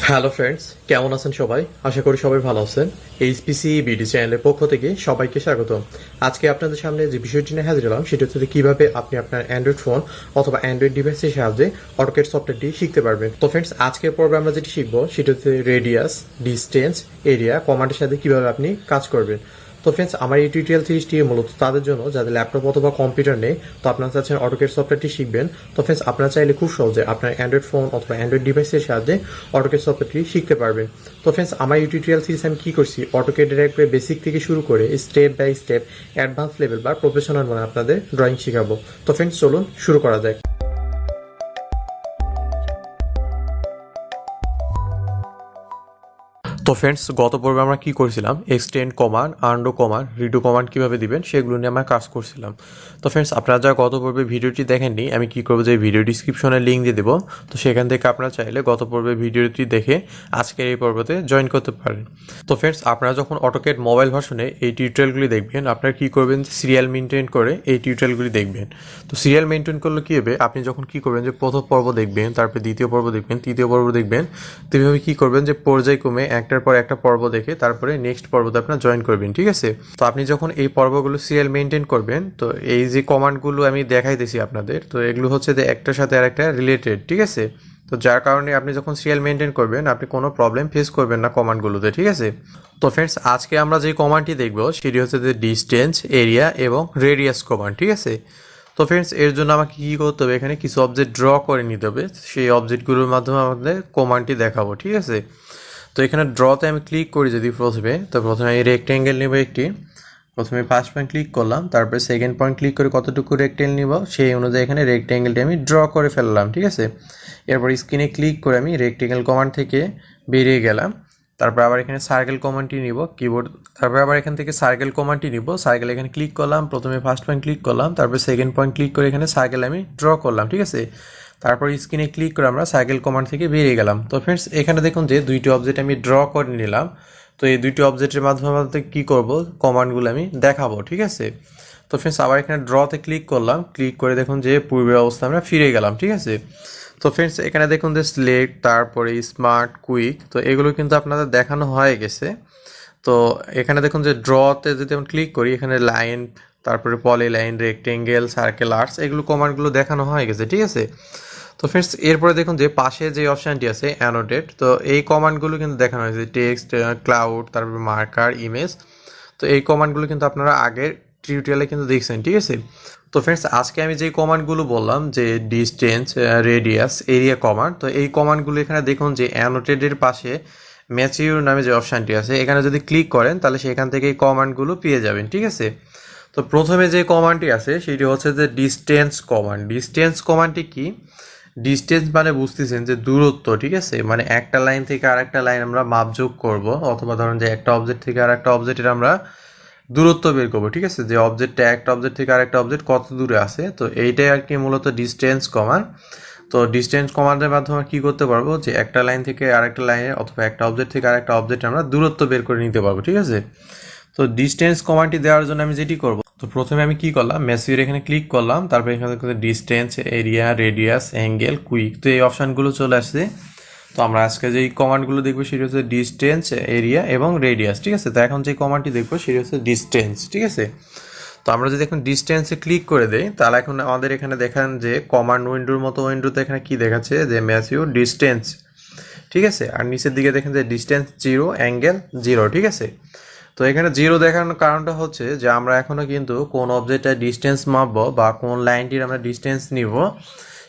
Hello friends, কেমন আছেন সবাই? আশা করি সবাই ভালো আছেন। HPCBD চ্যানেলের পক্ষ থেকে সবাইকে স্বাগত। আজকে আপনাদের সামনে যে বিষয়টি নিয়ে হাজির হলাম সেটা হচ্ছে কিভাবে আপনি আপনার অ্যান্ড্রয়েড ফোন অথবা অ্যান্ড্রয়েড ডিভাইসের সাহায্যে অটোক্যাড সফটওয়্যারটি শিখতে পারবেন। তো ফ্রেন্ডস, আজকের পর্বে আমরা যেটি শিখবো সেটা হচ্ছে রেডিয়াস, ডিস্টেন্স, এরিয়া কমান্ডের সাথে কিভাবে আপনি কাজ করবেন। তো ফ্রেন্ডস, আমার এই টিউটোরিয়াল সিরিজটি মূলত তাদের জন্য যাদের ল্যাপটপ অথবা কম্পিউটার নেই, তো আপনারা চাচ্ছেন অটোক্যাড সফটওয়্যারটি শিখবেন। তো ফ্রেন্ডস, আপনারা চাইলে খুব সহজে আপনার অ্যান্ড্রয়েড ফোন অথবা অ্যান্ড্রয়েড ডিভাইসের সাহায্যে অটোক্যাড সফটওয়্যারটি শিখতে পারবেন। তো ফ্রেন্ডস, আমার এই টিউটোরিয়াল সিরিজ আমি কী করছি, অটোক্যাডের একবারে বেসিক থেকে শুরু করে step by step advance level বা প্রফেশনাল মানে আপনাদের ড্রয়িং শেখাবো। তো ফ্রেন্ডস, চলুন শুরু করা যাক। তো ফ্রেন্ডস, গত পর্বে আমরা কি করছিলাম, extend command, undo command, রিডো command কীভাবে দিবেন সেগুলো নিয়ে আমরা কাজ করছিলাম। তো ফ্রেন্ডস, আপনারা যারা গত পর্বে ভিডিওটি দেখেননি, আমি কী করবো যে ভিডিও ডিসক্রিপশনে লিঙ্ক দিয়ে দেবো। তো সেখান থেকে আপনারা চাইলে গত পর্বে ভিডিওটি দেখে আজকের এই পর্বতে জয়েন করতে পারেন। তো ফ্রেন্ডস, আপনারা যখন অটোক্যাড মোবাইল ভার্সনে এই টিউটোরিয়ালগুলি দেখবেন, আপনারা কী করবেন, সিরিয়াল মেনটেন করে এই টিউটোরিয়ালগুলি দেখবেন। তো সিরিয়াল মেনটেন করলে কী হবে, আপনি যখন কী করবেন যে প্রথম পর্ব দেখবেন, তারপরে দ্বিতীয় পর্ব দেখবেন, তৃতীয় পর্ব দেখবেন, তো এইভাবে কী করবেন যে পর্যায়ক্রমে একটার পর একটা পর্ব দেখে তারপরে নেক্সট পর্বতে আপনার জয়েন করবেন, ঠিক আছে? তো আপনি যখন এই পর্বগুলো সিরিয়াল মেনটেন করবেন, তো এই যে কমান্ডগুলো আমি দেখাইতেছি আপনাদের, তো এগুলো হচ্ছে যে একটার সাথে আর একটা রিলেটেড, ঠিক আছে? তো যার কারণে আপনি যখন সিরিয়াল মেনটেন করবেন আপনি কোনো প্রবলেম ফেস করবেন না কমান্ডগুলোতে, ঠিক আছে? তো ফ্রেন্ডস, আজকে আমরা যে কমান্ডটি দেখব সেটি হচ্ছে যে ডিস্টেন্স, এরিয়া এবং রেডিয়াস কমান্ড, ঠিক আছে? তো ফ্রেন্ডস, এর জন্য আমাকে কী করতে হবে, এখানে কিছু অবজেক্ট ড্র করে নিতে হবে। সেই অবজেক্টগুলোর মাধ্যমে আমাদের কমান্ডটি দেখাবো, ঠিক আছে? তো এখানে ড্রতে আমি ক্লিক করি যদি প্রথমে আমি রেক্ট্যাঙ্গেল নেব একটি। প্রথমে ফার্স্ট পয়েন্ট ক্লিক করলাম, তারপরে সেকেন্ড পয়েন্ট ক্লিক করে কতটুকু রেক্ট্যাঙ্গেল নিব সেই অনুযায়ী এখানে রেক্ট্যাঙ্গেলটি আমি ড্র করে ফেললাম, ঠিক আছে? এরপর স্ক্রিনে ক্লিক করে আমি রেক্ট্যাঙ্গেল কমান্ড থেকে বেরিয়ে গেলাম। তারপর আবার এখানে সার্কেল কমান্ডটি নিব কিবোর্ড, তারপর আবার এখান থেকে সার্কেল কমান্ডটি নিব। সার্কেল এখানে ক্লিক করলাম, প্রথমে ফার্স্ট পয়েন্ট ক্লিক করলাম, তারপর সেকেন্ড পয়েন্ট ক্লিক করে এখানে সার্কেল আমি ড্র করলাম, ঠিক আছে? তারপর স্ক্রিনে ক্লিক করে আমরা সাইকেল কমান্ড থেকে বেরিয়ে গেলাম। তো ফ্রেন্ডস, এখানে দেখুন যে দুইটি অবজেক্ট আমি ড্র করে নিলাম। তো এই দুইটি অবজেক্টের মাধ্যমে আমাদের কী করব, কমান্ডগুলো আমি দেখাবো, ঠিক আছে? তো ফ্রেন্ডস, আবার এখানে ড্রতে ক্লিক করলাম, ক্লিক করে দেখুন যে পূর্বের অবস্থা আমরা ফিরে গেলাম, ঠিক আছে? তো ফ্রেন্ডস, এখানে দেখুন যে সিলেক্ট, তারপরে স্মার্ট, কুইক, তো এগুলো কিন্তু আপনাদের দেখানো হয়ে গেছে। তো এখানে দেখুন যে ড্রতে যদি আমি ক্লিক করি, এখানে লাইন, তারপরে পলি লাইন, রেক্টেঙ্গেল, সার্কেল, আর্টস, এগুলো কমান্ডগুলো দেখানো হয়ে গেছে, ঠিক আছে? তো ফ্রেন্ডস, এরপরে দেখুন যে পাশে যে অপশানটি আছে অ্যানোটেট, তো এই কমান্ডগুলো কিন্তু দেখানো হয়েছে, টেক্সট, ক্লাউড, তারপরে মার্কার, ইমেজ। তো এই কমান্ডগুলো কিন্তু আপনারা আগের টিউটোরিয়ালে কিন্তু দেখছেন, ঠিক আছে? তো ফ্রেন্ডস, আজকে আমি যে কমান্ডগুলো বললাম যে ডিস্টেন্স, রেডিয়াস, এরিয়া কমান্ড, তো এই কমান্ডগুলো এখানে দেখুন যে অ্যানোটেটের পাশে ম্যাচিউর নামে যে অপশানটি আছে এখানে যদি ক্লিক করেন তাহলে সেখান থেকে এই কমান্ডগুলো পেয়ে যাবেন, ঠিক আছে? তো প্রথমে যে কমান্ডটি আছে সেটি হচ্ছে যে ডিস্টেন্স কমান্ড। ডিস্টেন্স কমান্ডটি কি? ডিস্টেন্স মানে বুঝতেছেন যে দূরত্ব, ঠিক আছে? মানে একটা লাইন থেকে আর একটা লাইন আমরা মাপযোগ করব, অথবা ধরুন যে একটা অবজেক্ট থেকে আর একটা অবজেক্টের আমরা দূরত্ব বের করবো, ঠিক আছে? যে অবজেক্টটা একটা অবজেক্ট থেকে আরেকটা অবজেক্ট কত দূরে আছে, তো এইটাই আর কি মূলত ডিস্টেন্স কমান্ড। তো ডিস্টেন্স কমান্ডের মাধ্যমে কী করতে পারবো, যে একটা লাইন থেকে আরেকটা লাইনে অথবা একটা অবজেক্ট থেকে আরেকটা অবজেক্ট আমরা দূরত্ব বের করে নিতে পারবো, ঠিক আছে? তো ডিস্টেন্স কমান্ডটি দেওয়ার জন্য আমি যেটি করব, তো প্রথমে আমি কি করলাম, মেসির এখানে ক্লিক করলাম, তারপরে এখানে distance, area, radius, angle, quick, তো এই অপশানগুলো চলে আসছে। তো আমরা আজকে যেই কমান্ডগুলো দেখবো সেটি হচ্ছে ডিস্টেন্স, এরিয়া এবং রেডিয়াস, ঠিক আছে? তো এখন যে কমান্ডটি দেখবো সেটি হচ্ছে ডিস্টেন্স, ঠিক আছে? তো আমরা যদি এখন ডিস্টেন্সে ক্লিক করে দেই তাহলে এখন আমাদের এখানে দেখান যে কমান্ড উইন্ডোর মতো উইন্ডোতে এখানে কি দেখাচ্ছে যে ম্যাচিউর ডিস্টেন্স, ঠিক আছে? আর নিচের দিকে দেখেন যে ডিস্টেন্স 0, অ্যাঙ্গেল 0, ঠিক আছে? তো এখানে 0 দেখানোর কারণটা হচ্ছে যে আমরা এখনও কিন্তু কোন অবজেক্টের ডিস্টেন্স মাপবো বা কোন লাইনটির আমরা ডিস্টেন্স নিব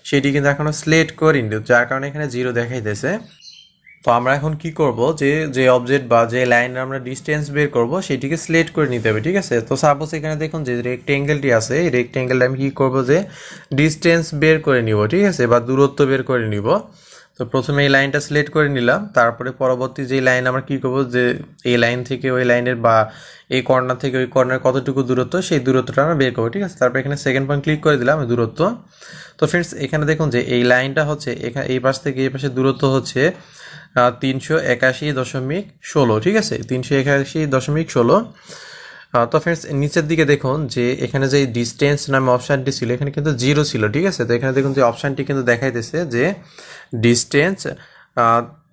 সেটি কিন্তু এখনও সিলেক্ট করিনি, যার কারণে এখানে 0 দেখাইতেছে। তো আমরা এখন কি করব, যে যে অবজেক্ট বা যে লাইনের আমরা ডিস্টেন্স বের করব সেটিকে সিলেক্ট করে নিতে হবে, ঠিক আছে? তো সাপোজ এখানে দেখুন যে রেক্টেঙ্গেলটি আছে, এই রেক্টেঙ্গেলটা আমি কী করবো, যে ডিস্টেন্স বের করে নিব, ঠিক আছে? বা দূরত্ব বের করে নিব। তো প্রথমে এই লাইনটা সিলেক্ট করে নিলাম, তারপরে পরবর্তী যে লাইন আমরা কী করবো, যে এই লাইন থেকে ওই লাইনের বা এই কর্নার থেকে ওই কর্নার কতটুকু দূরত্ব সেই দূরত্বটা আমরা বের করবো, ঠিক আছে? তারপর এখানে সেকেন্ড পয়েন্ট ক্লিক করে দিলাম দূরত্ব। তো ফ্রেন্ডস, এখানে দেখুন যে এই লাইনটা হচ্ছে এখানে এই পাশ থেকে এই পাশে দূরত্ব হচ্ছে 381.16, ঠিক আছে? 381.16। তো ফ্রেন্ডস, নিচের দিকে দেখুন যে এখানে যে ডিস্টেন্স নামে অপশানটি ছিল এখানে কিন্তু 0 ছিল, ঠিক আছে? তো এখানে দেখুন যে অপশানটি কিন্তু দেখাইতেছে যে ডিস্টেন্স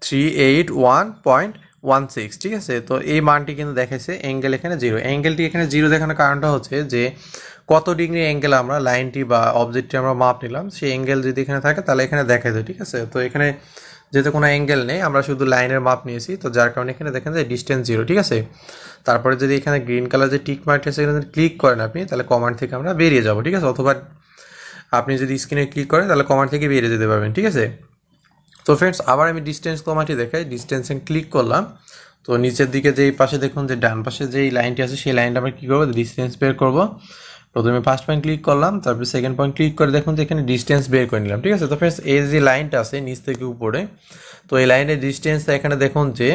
381.16, ঠিক আছে। তো এই মানটি কিন্তু দেখাচ্ছে অ্যাঙ্গেল এখানে জিরো। অ্যাঙ্গেলটি এখানে জিরো দেখানোর কারণটা হচ্ছে যে কত ডিগ্রি অ্যাঙ্গেল আমরা লাইনটি বা অবজেক্টটি আমরা মাপ নিলাম, সেই অ্যাঙ্গেল যদি এখানে থাকে তাহলে এখানে দেখাই যায়, ঠিক আছে। তো এখানে যেহেতু কোনো অ্যাঙ্গেল নেই, আমরা শুধু লাইনের মাপ নিয়েছি, তো যার কারণে এখানে দেখেন যে ডিস্টেন্স জিরো, ঠিক আছে। তারপরে যদি এখানে গ্রিন কালার যে টিক মার্কটি আছে এখানে যদি ক্লিক করেন আপনি, তাহলে কমান্ড থেকে আমরা বেরিয়ে যাব, ঠিক আছে। অথবা আপনি যদি স্ক্রিনে ক্লিক করেন তাহলে কমান্ড থেকে বেরিয়ে যেতে পারবেন, ঠিক আছে। তো ফ্রেন্ডস, আবার আমি ডিস্টেন্স কমাটি দেখাই। ডিস্টেন্সে ক্লিক করলাম, তো নিচের দিকে যেই পাশে দেখুন যে ডান পাশে যেই লাইনটি আছে সেই লাইনটা আমরা কী করবো, ডিস্টেন্স বের করব। প্রথমে ফার্স্ট পয়েন্ট ক্লিক করলাম, তারপরে সেকেন্ড পয়েন্ট ক্লিক করে দেখুন যে এখানে ডিস্টেন্স বের করে নিলাম, ঠিক আছে। তো ফ্রেন্ডস, এই যে লাইনটা আছে নিচ থেকে উপরে, তো এই লাইনের ডিস্টেন্সটা এখানে দেখুন যে,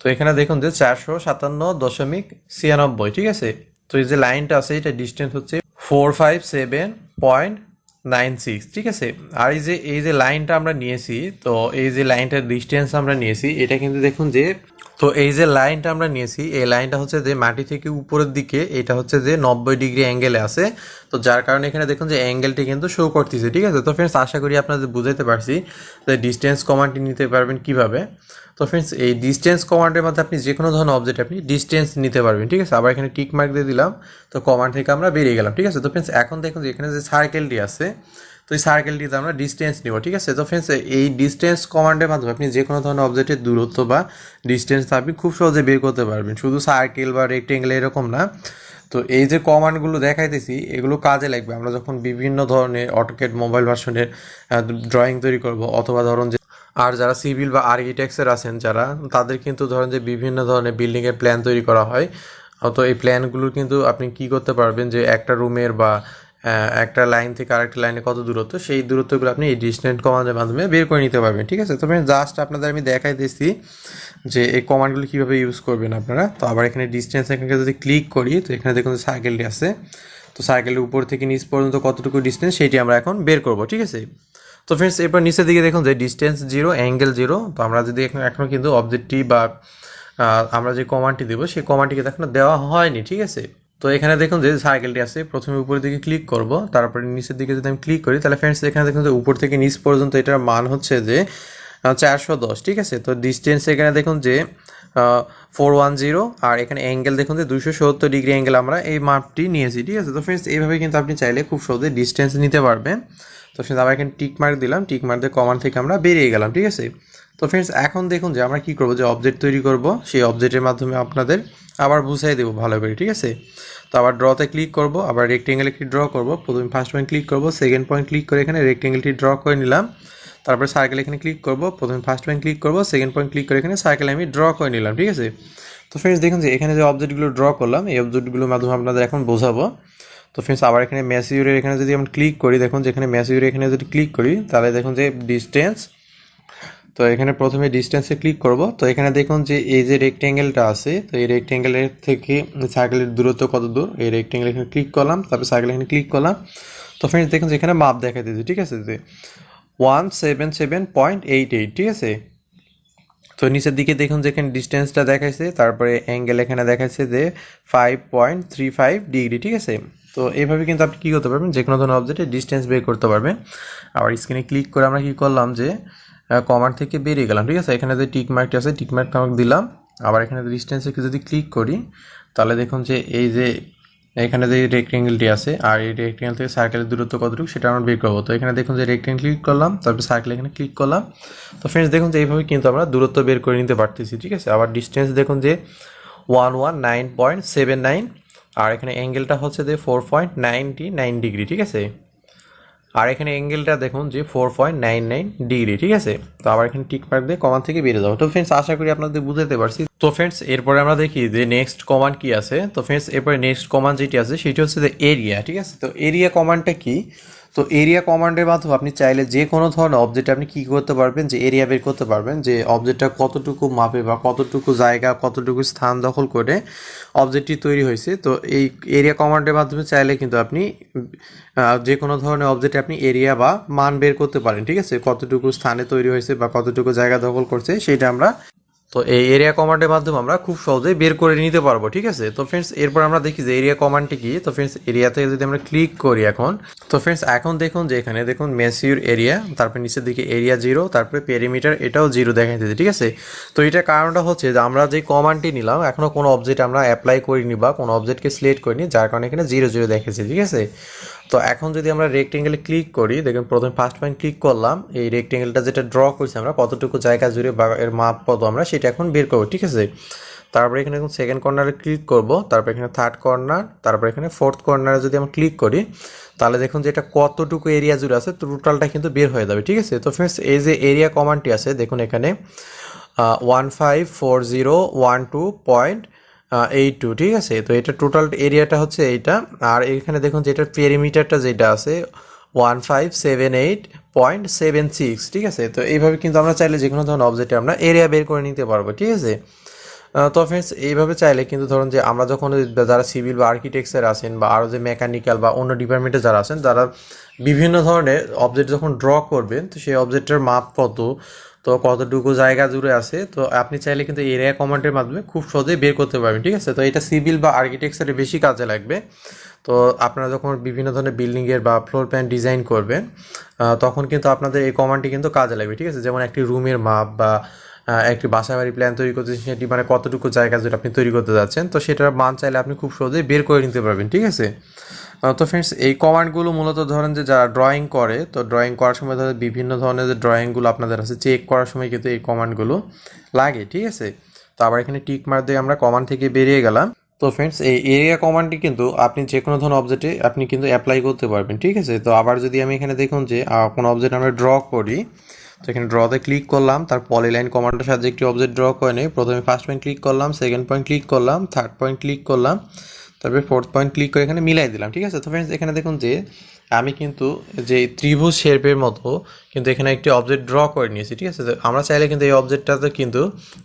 তো এখানে দেখুন যে 457.96, ঠিক আছে। তো এই যে লাইনটা আছে এটা ডিস্টেন্স হচ্ছে 457.96, ঠিক আছে। আর এই যে লাইনটা আমরা নিয়েছি, তো এই যে লাইনটার ডিস্টেন্স আমরা নিয়েছি এটা কিন্তু দেখুন যে, তো এই যে লাইনটা আমরা নিয়েছি এই লাইনটা হচ্ছে যে মাটি থেকে উপরের দিকে, এটা হচ্ছে যে 90 ডিগ্রি অ্যাঙ্গেলে আছে। তো যার কারণে এখানে দেখুন যে অ্যাঙ্গেলটি কিন্তু শো করতেছে, ঠিক আছে। তো ফ্রেন্ডস, আশা করি আপনাদের বুঝাতে পারছি যে ডিস্টেন্স কমান্ডটি নিতে পারবেন কিভাবে। তো ফ্রেন্ডস, এই ডিস্টেন্স কমান্ডের মধ্যে আপনি যে কোনো ধরনের অবজেক্ট আপনি ডিস্টেন্স নিতে পারবেন, ঠিক আছে। আবার এখানে টিক মার্ক দিয়ে দিলাম, তো কমান্ড থেকে আমরা বেরিয়ে গেলাম, ঠিক আছে। তো ফ্রেন্ডস, এখন দেখুন যে এখানে যে সার্কেলটি আছে, তো এই সার্কেলটিতে আমরা ডিস্টেন্স নিব, ঠিক আছে। তো ফ্রেন্ডস, এই ডিস্টেন্স কমান্ডের মাধ্যমে আপনি যে কোনো ধরনের অবজেক্টের দূরত্ব বা ডিস্টেন্স আপনি খুব সহজে বের করতে পারবেন, শুধু সার্কেল বা রেক্টেঙ্গেল এরকম না। তো এই যে কমান্ডগুলো দেখাইতেছি এগুলো কাজে লাগবে আমরা যখন বিভিন্ন ধরনের অটোক্যাড মোবাইল ভার্সনের ড্রয়িং তৈরি করব, অথবা ধরুন যে আর যারা সিভিল বা আর্কিটেক্টসের আছেন যারা, তাদের কিন্তু ধরেন যে বিভিন্ন ধরনের বিল্ডিংয়ের প্ল্যান তৈরি করা হয়। তো এই প্ল্যানগুলো কিন্তু আপনি কি করতে পারবেন যে একটা রুমের বা একটা লাইন থেকে আরেকটা লাইনে কত দূরত্ব, সেই দূরত্বগুলো আপনি এই ডিস্টেন্স কমান্ডের মাধ্যমে বের করে নিতে পারবেন, ঠিক আছে। তবে জাস্ট আপনাদের আমি দেখাই দিচ্ছি যে এই কমান্ডগুলো কীভাবে ইউজ করবেন আপনারা। তো আবার এখানে ডিস্টেন্স এখানে যদি ক্লিক করি, তো এখানে দেখুন সার্কেলটি আছে, তো সার্কেলের উপর থেকে নিচ পর্যন্ত কতটুকু ডিস্টেন্স সেটি আমরা এখন বের করব, ঠিক আছে। তো ফ্রেন্ডস, এরপর নিচের দিকে দেখুন যে ডিস্টেন্স জিরো, অ্যাঙ্গেল জিরো। তো আমরা যদি এখনও কিন্তু অবজেক্টটি বা আমরা যে কমান্ডটি দেবো সেই কমান্ডটিকে এখনো দেওয়া হয়নি, ঠিক আছে। তো এখানে দেখুন যে সার্কেলটি আছে, প্রথমে উপরের দিকে ক্লিক করব, তারপরে নিচের দিকে যদি আমি ক্লিক করি, তাহলে ফ্রেন্ডস এখানে দেখুন যে উপর থেকে নিচ পর্যন্ত এটার মান হচ্ছে যে 410, ঠিক আছে। তো ডিস্টেন্স এখানে দেখুন যে 410, আর এখানে অ্যাঙ্গেল দেখুন যে 270 ডিগ্রি অ্যাঙ্গেল আমরা এই মাপটি নিয়েছি, ঠিক আছে। তো ফ্রেন্ডস, এইভাবে কিন্তু আপনি চাইলে খুব সহজে ডিস্টেন্স নিতে পারবেন। তো ফ্রেন্ডস, আবার এখানে টিক মার্ক দিলাম, টিক মার্ক দিয়ে কমান্ড থেকে আমরা বেরিয়ে গেলাম, ঠিক আছে। তো ফ্রেন্ডস, এখন দেখুন যে আমরা কী করবো, যে অবজেক্ট তৈরি করব, সেই অবজেক্টের মাধ্যমে আপনাদের আবার বুঝাই দেবো ভালো করে, ঠিক আছে। তো আবার ড্রতে ক্লিক করব, আবার রেক্টেঙ্গেল একটি ড্র করব। প্রথমে ফার্স্ট পয়েন্ট ক্লিক করব, সেকেন্ড পয়েন্ট ক্লিক করে এখানে রেক্টেঙ্গেলটি ড্র করে নিলাম। তারপরে সার্কেল এখানে ক্লিক করব, প্রথমে ফার্স্ট পয়েন্ট ক্লিক করব, সেকেন্ড পয়েন্ট ক্লিক করে এখানে সার্কেল আমি ড্র করে নিলাম, ঠিক আছে। তো ফ্রেন্ডস, দেখুন যে এখানে যে অবজেক্টগুলো ড্র করলাম এই অবজেক্টগুলোর মাধ্যমে আপনাদের এখন বোঝাবো। তো ফ্রেন্ডস, আবার এখানে ম্যাসিউরের এখানে যদি আমরা ক্লিক করি, দেখুন যে এখানে ম্যাসিউরের এখানে যদি ক্লিক করি, তাহলে দেখুন যে ডিস্টেন্স, তো এখানে প্রথমে ডিস্টেন্সে ক্লিক করব। তো এখানে দেখুন যে এই যে রেক্টেঙ্গেলটা আছে, তো এই রেক্টেঙ্গেলের থেকে সার্কেলের দূরত্ব কত দূর, এই রেক্টেঙ্গেল এখানে ক্লিক করলাম, তারপর সার্কেল এখানে ক্লিক করলাম। তো ফ্রেন্ডস, দেখুন যে এখানে মাপ দেখা দিয়েছে, ঠিক আছে, যে 177.88, ঠিক আছে। তো নিচের দিকে দেখুন যে এখানে ডিস্টেন্সটা দেখাইছে, তারপরে অ্যাঙ্গেল এখানে দেখাচ্ছে যে 5.35 ডিগ্রি, ঠিক আছে। তো এইভাবে কিন্তু আপনি কী করতে পারবেন, যে কোনো ধরনের অবজেক্টের ডিস্টেন্স বের করতে পারবেন। আবার স্ক্রিনে ক্লিক করে আমরা কী করলাম, যে কমান্ড থেকে বেরিয়ে গেলাম, ঠিক আছে। এখানে যে টিক মার্কটি আছে টিক মার্ক দিলাম। আবার এখানে ডিস্টেন্সে যদি ক্লিক করি, তাহলে দেখুন যে এই যে এখানে যে রেক্টেঙ্গেলটি আছে, আর এই রেক্টেঙ্গেল থেকে সার্কেলের দূরত্ব কতটুকু সেটা আমরা বের করবো। তো এখানে দেখুন যে রেক্টেঙ্গেল ক্লিক করলাম, তারপর সার্কেল এখানে ক্লিক করলাম। তো ফ্রেন্ডস, দেখুন যে এইভাবে কিন্তু আমরা দূরত্ব বের করে নিতে পারতেছি, ঠিক আছে। আবার ডিস্টেন্স দেখুন যে 119.79, আর এখানে অ্যাঙ্গেলটা হচ্ছে যে 4.99 ডিগ্রি, ঠিক আছে। আর এখানে অ্যাঙ্গেলটা দেখুন যে 4.99 ডিগ্রি, ঠিক আছে। তো আবার এখানে টিক মার্ক দিয়ে কমান্ড থেকে বেরিয়ে যাবো। তো ফ্রেন্ডস, আশা করি আপনাদের বুঝতে পারছি। তো ফ্রেন্ডস, এরপরে আমরা দেখি যে নেক্সট কমান্ড কি আছে। তো ফ্রেন্ডস, এরপরে নেক্সট কমান্ড যেটি আছে সেটি হচ্ছে যে এরিয়া, ঠিক আছে। তো এরিয়া কমান্ডটা কি, তো এরিয়া কমান্ডের মাধ্যমে আপনি চাইলে যে কোনো ধরনের অবজেক্ট আপনি কী করতে পারবেন, যে এরিয়া বের করতে পারবেন, যে অবজেক্টটা কতটুকু মাপে বা কতটুকু জায়গা কতটুকু স্থান দখল করে অবজেক্টটি তৈরি হয়েছে। তো এই এরিয়া কমান্ডের মাধ্যমে চাইলে কিন্তু আপনি যে কোনো ধরনের অবজেক্টে আপনি এরিয়া বা মান বের করতে পারেন, ঠিক আছে। কতটুকু স্থানে তৈরি হয়েছে বা কতটুকু জায়গা দখল করছে সেটা আমরা তো এই এরিয়া কমান্ডের মাধ্যমে আমরা খুব সহজেই বের করে নিতে পারবো, ঠিক আছে। তো ফ্রেন্ডস এরপর আমরা দেখি যে এরিয়া কমান্ডটি কি। তো ফ্রেন্ডস এরিয়াতে যদি আমরা ক্লিক করি এখন, তো ফ্রেন্ডস এখন দেখুন যে এখানে দেখুন মেসিউর এরিয়া, তারপর নিচের দিকে এরিয়া 0, তারপরে পেরিমিটার এটাও 0 দেখাইতেছে, ঠিক আছে। তো এটা কারণটা হচ্ছে যে আমরা যে কমান্ডটি নিলাম এখনও কোনো অবজেক্ট আমরা অ্যাপ্লাই করিনি বা কোনো অবজেক্টকে সিলেক্ট করিনি, যার কারণে এখানে 0 0 দেখাচ্ছে, ঠিক আছে। তো এখন যদি আমরা রেক্টেঙ্গেলে ক্লিক করি, দেখুন প্রথমে ফার্স্ট পয়েন্ট ক্লিক করলাম, এই রেক্টেঙ্গেলটা যেটা ড্র করছি আমরা কতটুকু জায়গা জুড়ে বা এর মাপ কত আমরা সেটা এখন বের করবো, ঠিক আছে। তারপরে এখানে এখন সেকেন্ড কর্নারে ক্লিক করব, তারপর এখানে থার্ড কর্নার, তারপর এখানে ফোর্থ কর্নারে যদি আমরা ক্লিক করি তাহলে দেখুন যে এটা কতটুকু এরিয়া জুড়ে আছে, তো টোটালটা কিন্তু বের হয়ে যাবে, ঠিক আছে। তো ফ্রেন্ডস এই যে এরিয়া কমান্ডটি আছে দেখুন এখানে 154012.82, ঠিক আছে। তো এটা টোটাল এরিয়াটা হচ্ছে এইটা, আর এখানে দেখুন যে এটার পেরিমিটারটা যেটা আছে 1578.76, ঠিক আছে। তো এইভাবে কিন্তু আমরা চাইলে যে কোনো ধরনের অবজেক্টে আমরা এরিয়া বের করে নিতে পারবো, ঠিক আছে। তো ফ্রেন্ডস এইভাবে চাইলে কিন্তু ধরুন যে আমরা যখন যারা সিভিল বা আর্কিটেকচার আছেন বা আরও যে মেকানিক্যাল বা অন্য ডিপার্টমেন্টে যারা আছেন তারা বিভিন্ন ধরনের অবজেক্ট যখন ড্র করবেন, তো সেই অবজেক্টের মাপ কত, তো কতটুকু জায়গা জুড়ে আছে, তো আপনি চাইলে কিন্তু এরিয়া কমান্ডের মাধ্যমে খুব সহজেই বের করতে পারবেন, ঠিক আছে। তো এটা সিভিল বা আর্কিটেকচারে বেশি কাজে লাগবে। তো আপনারা যখন বিভিন্ন ধরনের বিল্ডিংয়ের বা ফ্লোর প্ল্যান ডিজাইন করবেন তখন কিন্তু আপনাদের এই কমান্ডটি কিন্তু কাজে লাগবে, ঠিক আছে। যেমন একটি রুমের মাপ বা একটি বাসাবাড়ি প্ল্যান তৈরি করতে সেটি মানে কতটুকু জায়গা জুড়ে আপনি তৈরি করতে যাচ্ছেন, তো সেটার মান চাইলে আপনি খুব সহজেই বের করে নিতে পারবেন, ঠিক আছে। তো ফ্রেন্ডস এই কমান্ডগুলো মূলত ধরেন যে যারা ড্রয়িং করে, তো ড্রয়িং করার সময় ধরেন বিভিন্ন ধরনের যে ড্রয়িংগুলো আপনাদের আছে চেক করার সময় কিন্তু এই কমান্ডগুলো লাগে, ঠিক আছে। তো আবার এখানে টিক মার দিয়ে আমরা কমান্ড থেকে বেরিয়ে গেলাম। তো ফ্রেন্ডস এই এরিয়া কমান্ডটি কিন্তু আপনি যে কোনো ধরনের অবজেক্টে আপনি কিন্তু অ্যাপ্লাই করতে পারবেন, ঠিক আছে। তো আবার যদি আমি এখানে দেখুন যে কোনো অবজেক্ট আমরা ড্র করি, তো এখানে ড্রতে ক্লিক করলাম, তার পলিলাইন কমান্ডের সাহায্যে একটি অবজেক্ট ড্র করে নেই। প্রথমে ফার্স্ট পয়েন্ট ক্লিক করলাম, সেকেন্ড পয়েন্ট ক্লিক করলাম, থার্ড পয়েন্ট ক্লিক করলাম, তারপরে ফোর্থ পয়েন্ট ক্লিক করে এখানে মিলাই দিলাম, ঠিক আছে। তো ফ্রেন্ডস এখানে দেখুন যে আমি কিন্তু যে ত্রিভুজ শেপের মতো কিন্তু এখানে একটি অবজেক্ট ড্র করে নিয়েছি, ঠিক আছে। তো আমরা চাইলে কিন্তু এই অবজেক্টটাতে কিন্তু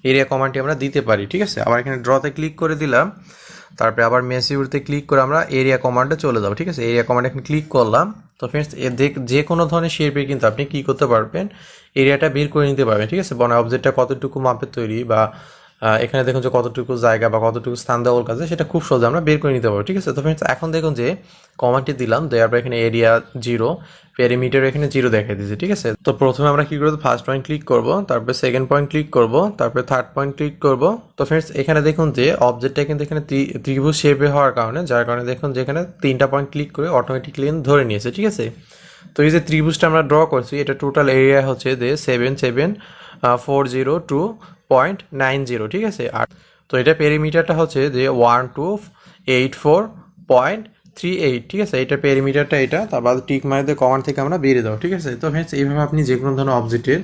এরিয়া কমান্ডটি আমরা দিতে পারি, ঠিক আছে। আবার এখানে ড্রতে ক্লিক করে দিলাম, তারপরে আবার মেসিউরতে ক্লিক করে আমরা এরিয়া কমান্ডে চলে যাবো, ঠিক আছে। এরিয়া কমান্ডে এখানে ক্লিক করলাম। তো ফ্রেন্ডস যে কোনো ধরনের শেপে কিন্তু আপনি কী করতে পারবেন, এরিয়াটা বের করে নিতে পারবেন, ঠিক আছে। বনা অবজেক্টটা কতটুকু মাপের তৈরি বা এখানে দেখুন যে কতটুকু জায়গা বা কতটুকু স্থান দেওয়ার কাজে সেটা খুব সহজে আমরা বের করে নিতে পারবো, ঠিক আছে। তো ফ্রেন্ডস এখন দেখুন যে কমান্ডটি দিলাম, দেওয়ার পর এখানে এরিয়া 0, পেরিমিটার এখানে 0 দেখাই দিয়েছে, ঠিক আছে। তো প্রথমে আমরা কী করবো, ফার্স্ট পয়েন্ট ক্লিক করব, তারপরে সেকেন্ড পয়েন্ট ক্লিক করব, তারপরে থার্ড পয়েন্ট ক্লিক করব। তো ফ্রেন্ডস এখানে দেখুন যে অবজেক্টটা কিন্তু এখানে ত্রিভুজ শেপে হওয়ার কারণে, যার কারণে দেখুন যে এখানে 3টা পয়েন্ট ক্লিক করে অটোমেটিকলি ধরে নিয়েছে, ঠিক আছে। তো এই যে ত্রিভুজটা আমরা ড্র করছি এটা টোটাল এরিয়া হচ্ছে যে 77,402.90, ঠিক আছে। আর তো এটা পেরিমিটারটা হচ্ছে যে 1284.38, ঠিক আছে। এটা পেরিমিটারটা এটা, তারপর টিক মারতে কমান্ড থেকে আমরা বেরিয়ে দাও, ঠিক আছে। তো ফ্রেন্ডস এইভাবে আপনি যে কোনো ধরনের অবজেক্টের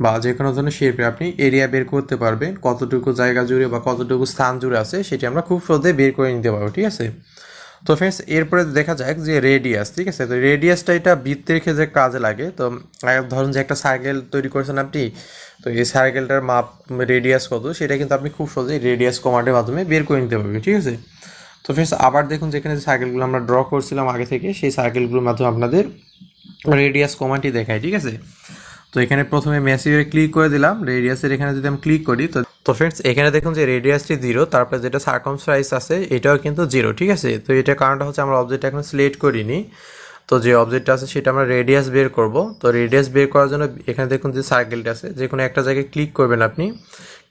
বা যে কোনো ধরনের শেপে আপনি এরিয়া বের করতে পারবেন, কতটুকু জায়গা জুড়ে বা কতটুকু স্থান জুড়ে আছে সেটি আমরা খুব সহজে বের করে নিতে পারবো, ঠিক আছে। তো ফ্রেন্ডস এরপরে দেখা যাক যে রেডিয়াস, ঠিক আছে। তো রেডিয়াসটা এটা বৃত্তের ক্ষেত্রে কাজে লাগে। তো ধরুন যে একটা সার্কেল তৈরি করেছেন আপনি, তো এই সার্কেলটার মাপ রেডিয়াস কত সেটা কিন্তু আপনি খুব সহজেই রেডিয়াস কমান্ডের মাধ্যমে বের করে নিতে পারবেন, ঠিক আছে। তো ফ্রেন্ডস আবার দেখুন যেখানে যে সার্কেলগুলো আমরা ড্র করছিলাম আগে থেকে, সেই সার্কেলগুলোর মাধ্যমে আপনাদের রেডিয়াস কমান্ডটি দেখায়, ঠিক আছে। তো এখানে প্রথমে মেসিউরে ক্লিক করে দিলাম, রেডিয়াসের এখানে যদি আমি ক্লিক করি তো ফ্রেন্ডস এখানে দেখুন যে রেডিয়াসটি 0, তারপরে যেটা সার্কামফারেন্স আছে এটাও কিন্তু 0, ঠিক আছে। তো এটার কারণটা হচ্ছে আমরা অবজেক্ট এখন সিলেক্ট করিনি, তো যে অবজেক্টটা আছে সেটা আমরা রেডিয়াস বের করব। তো রেডিয়াস বের করার জন্য এখানে দেখুন যে সার্কেলটা আছে, যে কোনো একটা জায়গায় ক্লিক করবেন আপনি,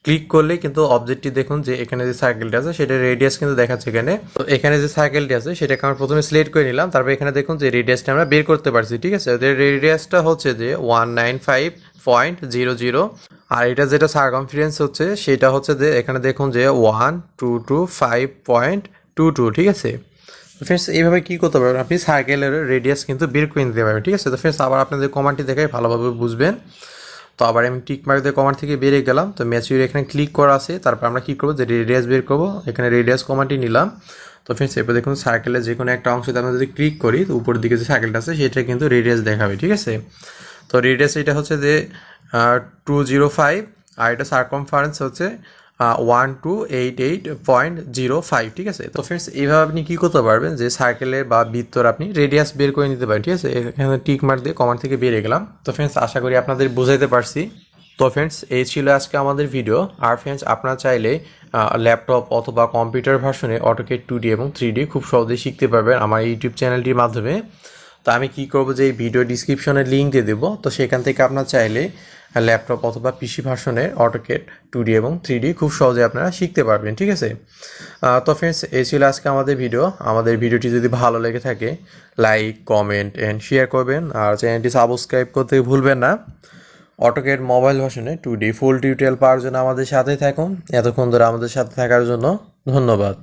ক্লিক করলে কিন্তু অবজেক্টটি দেখুন যে এখানে যে সার্কেলটা আছে সেটা রেডিয়াস কিন্তু দেখাচ্ছে এখানে। তো এখানে যে সার্কেলটি আছে সেটাকে আমরা প্রথমে সিলেক্ট করে নিলাম, তারপর এখানে দেখুন যে রেডিয়াসটা আমরা বের করতে পারছি, ঠিক আছে। ওদের রেডিয়াসটা হচ্ছে যে 195.00, আর এটা যেটা সার্কামফারেন্স হচ্ছে সেটা হচ্ছে যে এখানে দেখুন যে 1225.22, ঠিক আছে। ফ্রেন্ডস এইভাবে কী করতে পারবেন, আপনি সার্কেলের রেডিয়াস কিন্তু বের করে নিতে পারবেন, ঠিক আছে। তো ফ্রেন্ডস আবার আপনাদের কমান্ডটি দেখাই ভালোভাবে বুঝবেন। তো আবার আমি টিক মার্ক দিয়ে কমান্ড থেকে বেরিয়ে গেলাম, তো ম্যাচিউর এখানে ক্লিক করা আছে, তারপর আমরা কী করবো যে রেডিয়াস বের করবো, এখানে রেডিয়াস কমান্ডটি নিলাম। তো ফ্রেন্ডস এরপর দেখুন সার্কেলের যে কোনো একটা অংশতে আমরা যদি ক্লিক করি তো উপরের দিকে যে সার্কেলটা আছে সেটা কিন্তু রেডিয়াস দেখাবে, ঠিক আছে। তো রেডিয়াস এটা হচ্ছে যে 205, আর এটা সার্কামফারেন্স হচ্ছে 1288.05, ঠিক আছে। তো ফ্রেন্ডস এইভাবে আপনি কী করতে পারবেন যে সার্কেলের বা বৃত্তর আপনি রেডিয়াস বের করে নিতে পারেন, ঠিক আছে। এখানে টিক মার্ক দিয়ে কমান্ড থেকে বেরিয়ে গেলাম। তো ফ্রেন্ডস আশা করি আপনাদের বোঝাইতে পারছি। তো ফ্রেন্ডস এই ছিল আজকে আমাদের ভিডিও। আর ফ্রেন্ডস আপনারা চাইলে ল্যাপটপ অথবা কম্পিউটার ভার্সনে অটোক্যাড 2D এবং 3D খুব সহজেই শিখতে পারবেন আমার ইউটিউব চ্যানেলটির মাধ্যমে। তো আমি কি করব যে এই ভিডিও ডিসক্রিপশনে লিঙ্ক দিয়ে দেবো, তো সেখান থেকে আপনারা চাইলে ল্যাপটপ অথবা পিসি ভার্সনে অটোক্যাড 2D এবং 3D খুব সহজে আপনারা শিখতে পারবেন, ঠিক আছে। তো ফ্রেন্ডস এই ছিল আজকে আমাদের ভিডিও। আমাদের ভিডিওটি যদি ভালো লেগে থাকে লাইক, কমেন্ট অ্যান্ড শেয়ার করবেন, আর চ্যানেলটি সাবস্ক্রাইব করতে ভুলবেন না। অটোক্যাড মোবাইল ভার্সনে 2D ফুল টিউটোরিয়াল পাওয়ার জন্য আমাদের সাথেই থাকুন। এতক্ষণ ধরে আমাদের সাথে থাকার জন্য ধন্যবাদ।